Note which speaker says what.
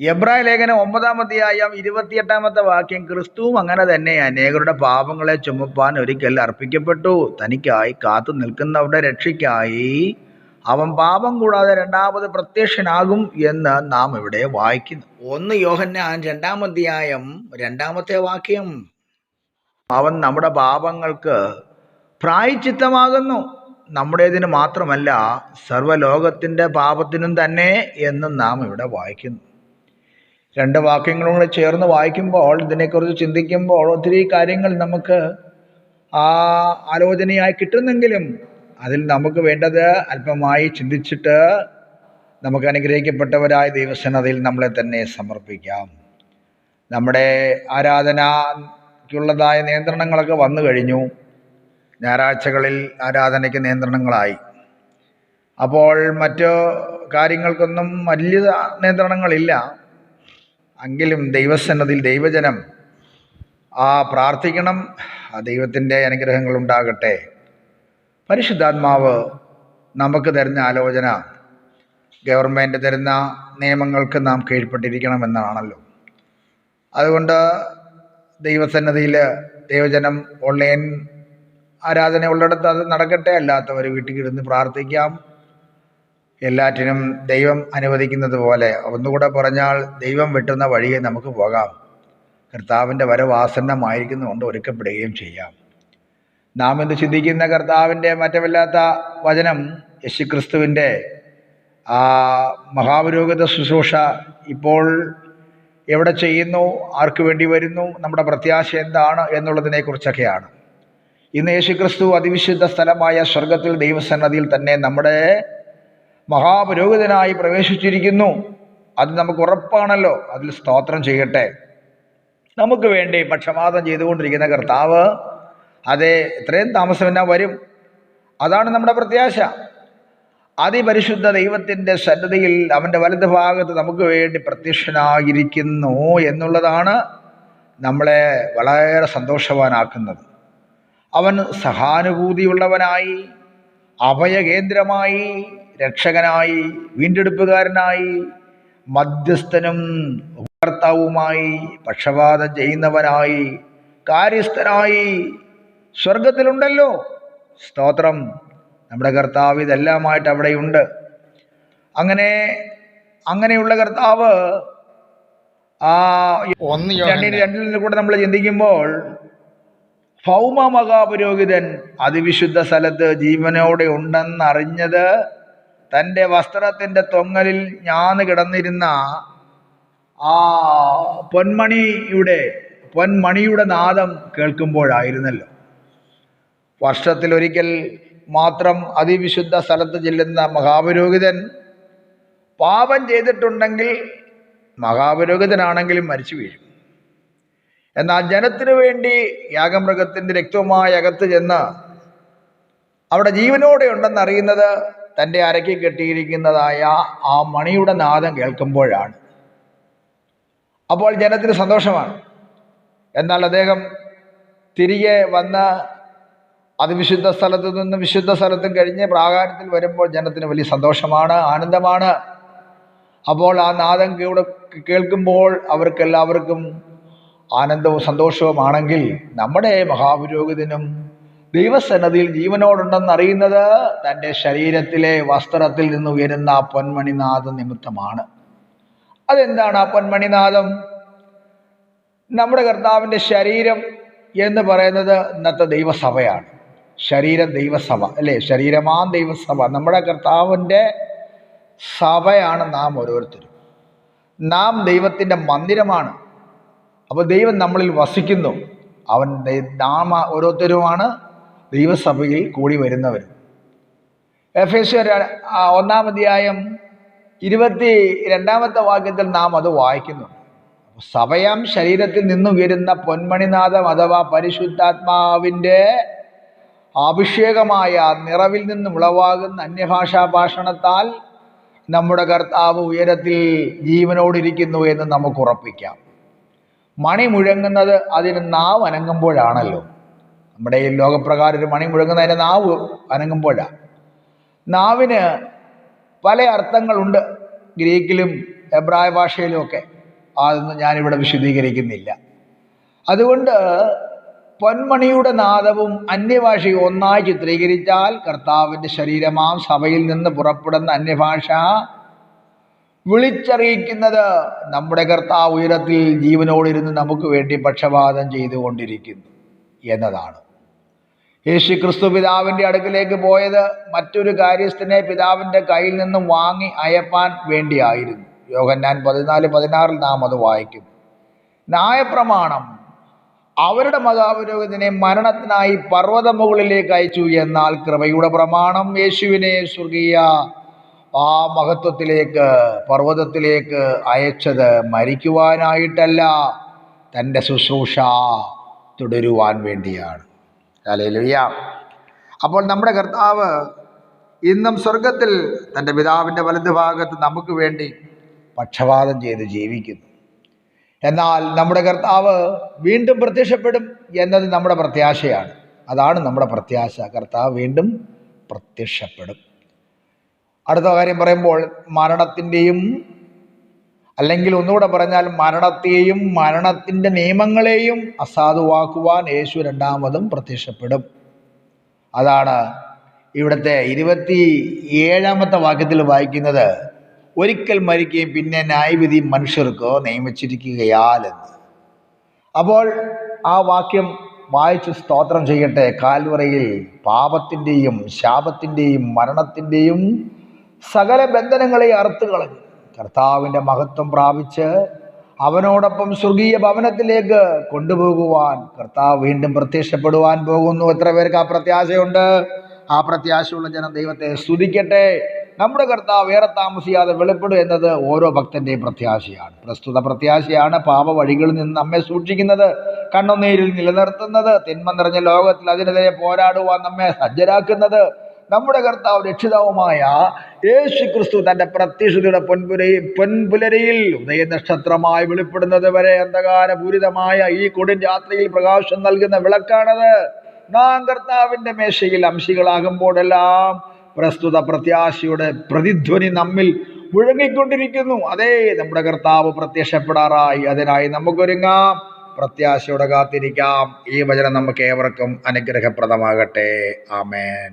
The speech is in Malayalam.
Speaker 1: എബ്രായ ലേഖനം 9-ാം അധ്യായം 28-ാമത്തെ വാക്യം, ക്രിസ്തുവും അങ്ങനെ തന്നെ അനേകരുടെ പാപങ്ങളെ ചുമപ്പാൻ ഒരിക്കൽ അർപ്പിക്കപ്പെട്ടു. തനിക്കായി കാത്തു നിൽക്കുന്നവരുടെ രക്ഷയ്ക്കായി അവൻ പാപം കൂടാതെ രണ്ടാമത് പ്രത്യക്ഷനാകും എന്ന് നാം ഇവിടെ വായിക്കുന്നു. 1 യോഹന്നാൻ 2-ാം അധ്യായം 2-ാമത്തെ വാക്യം, അവൻ നമ്മുടെ പാപങ്ങൾക്ക് പ്രായശ്ചിത്തമാകുന്നു, നമ്മുടേതിന് മാത്രമല്ല സർവ്വലോകത്തിൻ്റെ പാപത്തിനും തന്നെ എന്ന് നാം ഇവിടെ വായിക്കുന്നു. 2 വാക്യങ്ങളും കൂടെ ചേർന്ന് വായിക്കുമ്പോൾ, ഇതിനെക്കുറിച്ച് ചിന്തിക്കുമ്പോൾ ഒത്തിരി കാര്യങ്ങൾ നമുക്ക് ആലോചനയായി കിട്ടുന്നെങ്കിലും അതിൽ നമുക്ക് വേണ്ടത് അല്പമായി ചിന്തിച്ചിട്ട് നമുക്ക് അനുഗ്രഹിക്കപ്പെട്ടവരായ ദൈവസന്നിധിയിൽ നമ്മളെ തന്നെ സമർപ്പിക്കാം. നമ്മുടെ ആരാധനയ്ക്കുള്ളതായ നിയന്ത്രണങ്ങളൊക്കെ വന്നു കഴിഞ്ഞു. ഞായറാഴ്ചകളിൽ ആരാധനയ്ക്ക് നിയന്ത്രണങ്ങളായി. അപ്പോൾ മറ്റു കാര്യങ്ങൾക്കൊന്നും വലിയ നിയന്ത്രണങ്ങളില്ല. എങ്കിലും ദൈവസന്നിധിയിൽ ദൈവജനം പ്രാർത്ഥിക്കണം. ദൈവത്തിൻ്റെ അനുഗ്രഹങ്ങൾ ഉണ്ടാകട്ടെ. പരിശുദ്ധാത്മാവ് നമുക്ക് തരുന്ന ആലോചന ഗവൺമെൻറ് തരുന്ന നിയമങ്ങൾക്ക് നാം കീഴ്പ്പെട്ടിരിക്കണമെന്നാണല്ലോ. അതുകൊണ്ട് ദൈവസന്നിധിയിൽ ദൈവജനം ഓൺലൈൻ ആരാധന ഉള്ളിടത്ത് അത് നടക്കട്ടെ. അല്ലാത്തവർ വീട്ടിൽ ഇരുന്ന് പ്രാർത്ഥിക്കാം. എല്ലാറ്റിനും ദൈവം അനുവദിക്കുന്നത് പോലെ, ഒന്നുകൂടെ പറഞ്ഞാൽ ദൈവം വെട്ടുന്ന വഴിയെ നമുക്ക് പോകാം. കർത്താവിൻ്റെ വരവ് ആസന്നമായിരിക്കുന്നതുകൊണ്ട് ഒരുക്കപ്പെടുകയും ചെയ്യാം. നാം ഇന്ന് ചിന്തിക്കുന്ന കർത്താവിൻ്റെ മാറ്റമില്ലാത്ത വചനം, യേശുക്രിസ്തുവിൻ്റെ മഹാപുരോഹിത ശുശ്രൂഷ ഇപ്പോൾ എവിടെ ചെയ്യുന്നു, ആർക്ക് വേണ്ടി വരുന്നു, നമ്മുടെ പ്രത്യാശ എന്താണ് എന്നുള്ളതിനെക്കുറിച്ചൊക്കെയാണ്. ഇന്ന് യേശുക്രിസ്തു അതിവിശുദ്ധ സ്ഥലമായ സ്വർഗത്തിൽ ദൈവസന്നിധിയിൽ തന്നെ നമ്മുടെ മഹാപുരോഹിതനായി പ്രവേശിച്ചിരിക്കുന്നു. അത് നമുക്ക് ഉറപ്പാണല്ലോ. അതിൽ സ്തോത്രം ചെയ്യട്ടെ. നമുക്ക് വേണ്ടി പക്ഷപാതം ചെയ്തുകൊണ്ടിരിക്കുന്ന കർത്താവ് അതെ എത്രയും താമസമെന്നാ വരും. അതാണ് നമ്മുടെ പ്രത്യാശ. അതിപരിശുദ്ധ ദൈവത്തിൻ്റെ സന്നിധിയിൽ അവൻ്റെ വലത് ഭാഗത്ത് നമുക്ക് വേണ്ടി പ്രത്യക്ഷനായിരിക്കുന്നു എന്നുള്ളതാണ് നമ്മളെ വളരെ സന്തോഷവാനാക്കുന്നത്. അവൻ സഹാനുഭൂതിയുള്ളവനായി, അഭയകേന്ദ്രമായി, രക്ഷകനായി, വീണ്ടെടുപ്പുകാരനായി, മധ്യസ്ഥനും ഉപകർത്താവുമായി, പക്ഷപാതം ചെയ്യുന്നവനായി, കാര്യസ്ഥനായി സ്വർഗത്തിലുണ്ടല്ലോ. സ്തോത്രം. നമ്മുടെ കർത്താവ് ഇതെല്ലാമായിട്ട് അവിടെയുണ്ട്. അങ്ങനെയുള്ള കർത്താവ് 2:2 കൂടെ നമ്മൾ ചിന്തിക്കുമ്പോൾ, ഭൗമ മഹാപുരോഹിതൻ അതിവിശുദ്ധ സ്ഥലത്ത് ജീവനോടെ ഉണ്ടെന്നറിഞ്ഞത് തൻ്റെ വസ്ത്രത്തിൻ്റെ തൊങ്ങലിൽ ഞാന്ന് കിടന്നിരുന്ന പൊന്മണിയുടെ നാദം കേൾക്കുമ്പോഴായിരുന്നല്ലോ. വർഷത്തിലൊരിക്കൽ മാത്രം അതിവിശുദ്ധ സ്ഥലത്ത് ചെല്ലുന്ന മഹാപുരോഹിതൻ പാപം ചെയ്തിട്ടുണ്ടെങ്കിൽ മഹാപുരോഹിതനാണെങ്കിലും മരിച്ചു വീഴും. എന്നാൽ ജനത്തിനു വേണ്ടി യാഗമൃഗത്തിൻ്റെ രക്തവുമായി അകത്ത് ചെന്ന് അവിടെ ജീവനോടെ ഉണ്ടെന്നറിയുന്നത് തൻ്റെ അരയ്ക്ക് കെട്ടിയിരിക്കുന്നതായ ആ മണിയുടെ നാദം കേൾക്കുമ്പോഴാണ്. അപ്പോൾ ജനത്തിന് സന്തോഷമാണ്. എന്നാൽ അദ്ദേഹം തിരികെ വന്ന് അതിവിശുദ്ധ സ്ഥലത്തു നിന്ന് വിശുദ്ധ സ്ഥലത്തും കഴിഞ്ഞ് പ്രാകാരത്തിൽ വരുമ്പോൾ ജനത്തിന് വലിയ സന്തോഷമാണ്, ആനന്ദമാണ്. അപ്പോൾ ആ നാദം കേൾക്കുമ്പോൾ അവർക്കെല്ലാവർക്കും ആനന്ദവും സന്തോഷവുമാണെങ്കിൽ, നമ്മുടെ മഹാപുരോഹിതനും ദൈവസന്നിധിയിൽ ജീവനോടുണ്ടെന്നറിയുന്നത് തൻ്റെ ശരീരത്തിലെ വസ്ത്രത്തിൽ നിന്ന് ഉയരുന്ന പൊന്മണിനാദം നിമിത്തമാണ്. അതെന്താണ് ആ പൊന്മണിനാദം? നമ്മുടെ കർത്താവിൻ്റെ ശരീരം എന്ന് പറയുന്നത് ഇന്നത്തെ ദൈവസഭയാണ്. ശരീരം ദൈവസഭ അല്ലേ? ശരീരമാം ദൈവസഭ. നമ്മുടെ കർത്താവിൻ്റെ സഭയാണ് നാം ഓരോരുത്തരും. നാം ദൈവത്തിൻ്റെ മന്ദിരമാണ്. അപ്പോൾ ദൈവം നമ്മളിൽ വസിക്കുന്നു. നാം ഓരോരുത്തരുമാണ് ദൈവസഭയിൽ കൂടി വരുന്നവർ. എഫേസ്യർ 1-ാം അധ്യായം 22-ാമത്തെ വാക്യത്തിൽ നാം അത് വായിക്കുന്നുണ്ട്. സഭയാം ശരീരത്തിൽ നിന്നുയരുന്ന പൊന്മണിനാദം അഥവാ പരിശുദ്ധാത്മാവിൻ്റെ അഭിഷേകമായ നിറവിൽ നിന്നും ഉളവാകുന്ന അന്യഭാഷാ ഭാഷണത്താൽ നമ്മുടെ കർത്താവ് ഉയരത്തിൽ ജീവനോടിരിക്കുന്നു എന്ന് നമുക്ക് ഉറപ്പിക്കാം. മണി മുഴങ്ങുന്നത് അതിന് നാവ് അനങ്ങുമ്പോഴാണല്ലോ. നമ്മുടെ ഈ ലോകപ്രകാരം ഒരു മണി മുഴങ്ങുന്നതിൻ്റെ നാവ് അനങ്ങുമ്പോഴാണ്. നാവിന് പല അർത്ഥങ്ങളുണ്ട്. ഗ്രീക്കിലും എബ്രായ ഭാഷയിലുമൊക്കെ. അതൊന്നും ഞാനിവിടെ വിശദീകരിക്കുന്നില്ല. അതുകൊണ്ട് പൊന്മണിയുടെ നാദവും അന്യഭാഷയും ഒന്നായി ചിത്രീകരിച്ചാൽ കർത്താവിൻ്റെ ശരീരമാം സഭയിൽ നിന്ന് പുറപ്പെടുന്ന അന്യഭാഷ വിളിച്ചറിയിക്കുന്നത് നമ്മുടെ കർത്താവ് ഉയരത്തിൽ ജീവനോടിരുന്ന് നമുക്ക് വേണ്ടി പക്ഷപാതം ചെയ്തുകൊണ്ടിരിക്കുന്നു എന്നതാണ്. യേശു ക്രിസ്തു പിതാവിൻ്റെ അടുക്കിലേക്ക് പോയത് മറ്റൊരു കാര്യസ്ഥനെ പിതാവിൻ്റെ കയ്യിൽ നിന്നും വാങ്ങി അയപ്പാൻ വേണ്ടിയായിരുന്നു. യോഹന്നാൻ 14:16 നാം അത് വായിക്കും. ന്യായപ്രമാണം അവരുടെ മഹാപുരോഹിതനെ മരണത്തിനായി പർവ്വത മുകളിലേക്ക് അയച്ചു. എന്നാൽ കൃപയുടെ പ്രമാണം യേശുവിനെ സ്വർഗീയ ആ മഹത്വത്തിലേക്ക്, പർവ്വതത്തിലേക്ക് അയച്ചത് മരിക്കുവാനായിട്ടല്ല, തൻ്റെ ശുശ്രൂഷ തുടരുവാൻ വേണ്ടിയാണ്. ഹല്ലേലൂയ. അപ്പോൾ നമ്മുടെ കർത്താവ് ഇന്നും സ്വർഗത്തിൽ തൻ്റെ പിതാവിൻ്റെ വലതുഭാഗത്ത് നമുക്ക് വേണ്ടി പക്ഷപാതം ചെയ്ത് ജീവിക്കുന്നു. എന്നാൽ നമ്മുടെ കർത്താവ് വീണ്ടും പ്രത്യക്ഷപ്പെടും എന്നത് നമ്മുടെ പ്രത്യാശയാണ്. അതാണ് നമ്മുടെ പ്രത്യാശ. കർത്താവ് വീണ്ടും പ്രത്യക്ഷപ്പെടും. അടുത്ത കാര്യം പറയുമ്പോൾ മരണത്തിൻ്റെയും, അല്ലെങ്കിൽ ഒന്നുകൂടെ പറഞ്ഞാൽ മരണത്തെയും മരണത്തിൻ്റെ നിയമങ്ങളെയും അസാധുവാക്കുവാൻ യേശു രണ്ടാമതും പ്രത്യക്ഷപ്പെടും. അതാണ് ഇവിടുത്തെ 27-ാമത്തെ വാക്യത്തിൽ വായിക്കുന്നത്, ഒരിക്കൽ മരിക്കുകയും പിന്നെ ന്യായവിധി മനുഷ്യർക്ക് നിയമിച്ചിരിക്കുകയാൽ എന്ന്. അപ്പോൾ ആ വാക്യം വായിച്ച് സ്തോത്രം ചെയ്യട്ടെ. കാൽവറയിൽ പാപത്തിൻ്റെയും ശാപത്തിൻ്റെയും മരണത്തിൻ്റെയും സകല ബന്ധനങ്ങളെ അറുത്ത് കളഞ്ഞു കർത്താവിൻ്റെ മഹത്വം പ്രാപിച്ച് അവനോടൊപ്പം സ്വർഗീയ ഭവനത്തിലേക്ക് കൊണ്ടുപോകുവാൻ കർത്താവ് വീണ്ടും പ്രത്യക്ഷപ്പെടുവാൻ പോകുന്നു. എത്ര പേർക്ക് ആ പ്രത്യാശയുണ്ട്? ആ പ്രത്യാശയുള്ള ജനം ദൈവത്തെ സ്തുതിക്കട്ടെ. നമ്മുടെ കർത്താവ് ഏറെ താമസിയാതെ വെളിപ്പെടും എന്നത് ഓരോ ഭക്തൻ്റെയും പ്രത്യാശയാണ്. പ്രസ്തുത പ്രത്യാശയാണ് പാപ വഴികളിൽ നിന്ന് നമ്മെ സൂക്ഷിക്കുന്നത്, കണ്ണുനീരിൽ നിലനിർത്തുന്നത്, തിന്മ നിറഞ്ഞ ലോകത്തിൽ അതിനെതിരെ പോരാടുവാൻ നമ്മെ സജ്ജരാക്കുന്നത്. നമ്മുടെ കർത്താവ് രക്ഷിതാവുമായ യേശു ക്രിസ്തു തൻ്റെ പ്രത്യക്ഷതയുടെ പൊൻപുലരിയിൽ ഉദയനക്ഷത്രമായി വെളിപ്പെടുന്നത് വരെ അന്ധകാരപൂരിതമായ ഈ കൊടും രാത്രിയിൽ പ്രകാശം നൽകുന്ന വിളക്കാണത്. നാം കർത്താവിൻ്റെ മേശയിൽ അംശികളാകുമ്പോഴെല്ലാം പ്രസ്തുത പ്രത്യാശയുടെ പ്രതിധ്വനി നമ്മിൽ മുഴങ്ങിക്കൊണ്ടിരിക്കുന്നു. അതേ, നമ്മുടെ കർത്താവ് പ്രത്യക്ഷപ്പെടാറായി. അതിനായി നമുക്കൊരുങ്ങാം, പ്രത്യാശയോടെ കാത്തിരിക്കാം. ഈ വചനം നമുക്ക് ഏവർക്കും അനുഗ്രഹപ്രദമാകട്ടെ. ആമേൻ.